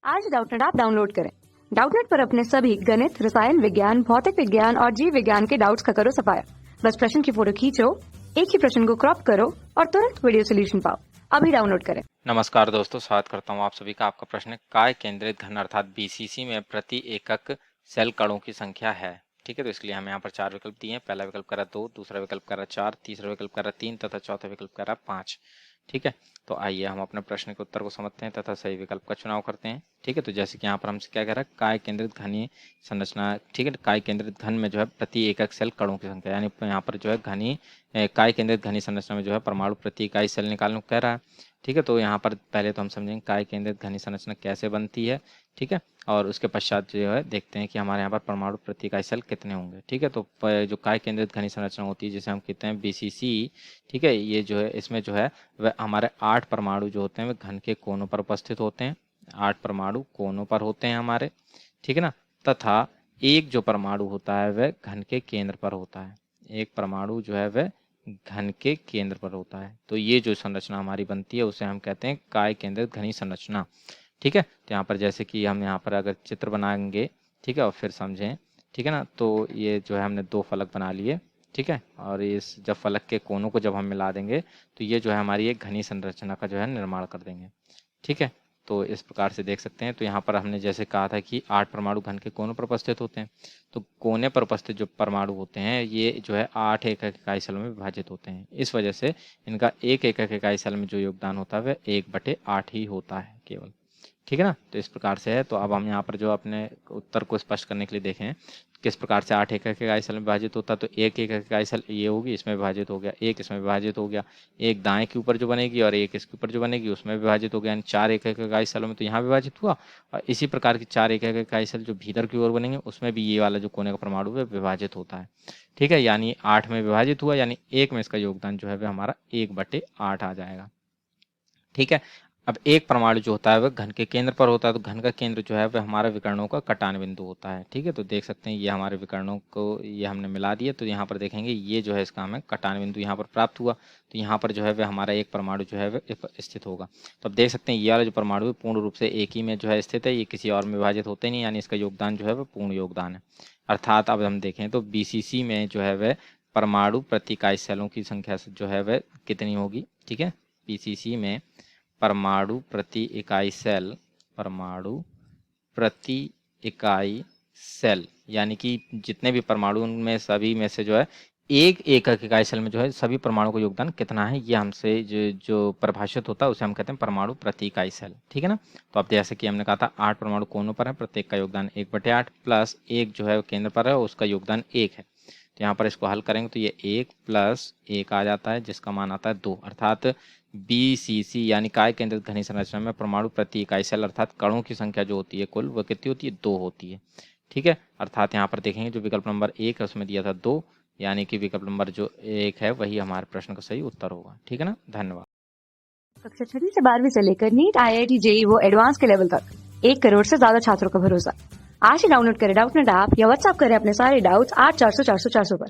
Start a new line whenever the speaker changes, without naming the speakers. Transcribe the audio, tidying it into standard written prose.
आज Doubtnut app download करें। Doubtnut पर अपने सभी गणित, रसायन विज्ञान, भौतिक विज्ञान और जीव विज्ञान के डाउट्स का करो सफाया। बस प्रश्न की फोटो खींचो, एक ही प्रश्न को क्रॉप करो और तुरंत वीडियो सोल्यूशन पाओ। अभी डाउनलोड करें।
नमस्कार दोस्तों, स्वागत करता हूं आप सभी का। आपका प्रश्न है काय केंद्रित घन अर्थात बीसीसी में प्रति एकक सेल कणों की संख्या है। ठीक है, तो इसके लिए हमें यहाँ पर चार विकल्प दिए हैं। पहला विकल्प करा 2, दूसरा विकल्प करा 4, तीसरा विकल्प करा 3 तथा चौथा विकल्प करा 5। ठीक है, तो आइए हम अपने प्रश्न के उत्तर को समझते हैं तथा सही विकल्प का चुनाव करते हैं। ठीक है, तो जैसे कि यहाँ पर हमसे क्या कह रहा है, काय केंद्रित घनीय संरचना। ठीक है, काय केंद्रित घन में जो है प्रति एकक सेल कणों की संख्या, यानी यहाँ पर जो है घनी काय केंद्रित घनी संरचना में जो है परमाणु प्रति इकाई सेल निकालने को कह रहा है। ठीक है, तो यहाँ पर पहले तो हम समझेंगे काय केंद्रित घनी संरचना कैसे बनती है। ठीक है, और उसके पश्चात जो है देखते हैं कि हमारे यहाँ पर परमाणु प्रति इकाई सेल कितने होंगे। ठीक है, तो जो काय केंद्रित घनी संरचना होती है जिसे हम कहते हैं बीसीसी, ठीक है, ये जो है इसमें जो है वह हमारे 8 परमाणु जो होते हैं वे घन के कोनों पर उपस्थित होते हैं। 8 परमाणु कोनों पर होते हैं हमारे, ठीक है ना, तथा एक जो परमाणु होता है वह घन के केंद्र पर होता है। एक परमाणु जो है वह घन के केंद्र पर होता है। तो ये जो संरचना हमारी बनती है उसे हम कहते हैं काय केंद्रित घनी संरचना। ठीक है, तो यहाँ पर जैसे कि हम यहाँ पर अगर चित्र बनाएंगे, ठीक है, और फिर समझें, ठीक है ना, तो ये जो है हमने 2 फलक बना लिए। ठीक है, और इस जब फलक के कोनों को जब हम मिला देंगे तो ये जो है हमारी एक घनी संरचना का जो है निर्माण कर देंगे। ठीक है, तो इस प्रकार से देख सकते हैं। तो यहाँ पर हमने जैसे कहा था कि 8 परमाणु घन के कोनों पर उपस्थित होते हैं, तो कोने पर उपस्थित जो परमाणु होते हैं ये जो है 8 एकक इकाई सेल में विभाजित होते हैं। इस वजह से इनका 1 एकक इकाई सेल में जो योगदान होता है वह 1/8 ही होता है केवल। ठीक है ना, तो इस प्रकार से है। तो अब हम यहाँ पर जो अपने उत्तर को स्पष्ट करने के लिए देखें किस प्रकार से 8 एकक इकाई सेल में विभाजित होता है, तो 1 एकक इकाई सेल ये होगी, इसमें विभाजित हो गया, एक इसमें विभाजित हो गया, एक दाएं के ऊपर जो बनेगी और एक इसके ऊपर जो बनेगी उसमें विभाजित हो गया, यानी 4 एकक इकाई सेलों में तो यहाँ विभाजित हुआ। और इसी प्रकार की 4 एकक इकाई सेल जो भीतर की ओर बनेंगे उसमें भी ये वाला जो कोने का परमाणु है विभाजित होता है। ठीक है, यानी 8 में विभाजित हुआ, यानी 1 में इसका योगदान जो है वह हमारा 1/8 आ जाएगा। ठीक है, अब एक परमाणु जो होता है वह घन के केंद्र पर होता है, तो घन का केंद्र जो है वह हमारे विकर्णों का कटान बिंदु होता है। ठीक है, तो देख सकते हैं ये हमारे विकर्णों को ये हमने मिला दिए, तो यहाँ पर देखेंगे ये जो है इसका हमें कटान बिंदु यहाँ पर प्राप्त हुआ। तो यहाँ पर जो है वह हमारा एक परमाणु जो है वह स्थित होगा। तो अब देख सकते हैं ये वाला जो परमाणु है पूर्ण रूप से एक ही में जो है स्थित है, ये किसी और में विभाजित होते नहीं, यानी इसका योगदान जो है वह पूर्ण योगदान है। अर्थात अब हम देखें तो बीसीसी में जो है वह परमाणु प्रति इकाई सेलों की संख्या जो है वह कितनी होगी। ठीक है, बीसीसी में परमाणु प्रति इकाई सेल, परमाणु प्रति इकाई सेल, यानी कि जितने भी परमाणु उनमें सभी में से जो है एक एकक इकाई सेल में जो है सभी परमाणु का योगदान कितना है, ये हमसे जो परिभाषित होता है उसे हम कहते हैं परमाणु प्रति इकाई सेल। ठीक है ना, तो अब जैसे कि हमने कहा था 8 परमाणु कोनों पर है, प्रत्येक का योगदान 1/8 प्लस एक जो है केंद्र पर है उसका योगदान 1 है। तो यहाँ पर इसको हल करेंगे तो ये 1 + 1 आ जाता है जिसका मान आता है 2। अर्थात बीसीसी यानी काय केंद्रित घनी संरचना में परमाणु प्रति इकाई सेल अर्थात कणों की संख्या जो होती है कुल वह कितनी होती है, 2 होती है। ठीक है, अर्थात यहाँ पर देखेंगे जो विकल्प नंबर 1 है उसमें दिया था 2, यानी कि विकल्प नंबर जो 1 है वही हमारे प्रश्न का सही उत्तर होगा। ठीक है ना, धन्यवाद।
कक्षा 6 से 12वीं से लेकर नीट, IIT, JEE वो एडवांस के लेवल तक 1 करोड़ से ज्यादा छात्रों का भरोसा। आज ही डाउनलोड करें डाउटनेट ऐप या व्हाट्सएप करें अपने सारे डाउट्स 8400 400 400 पर।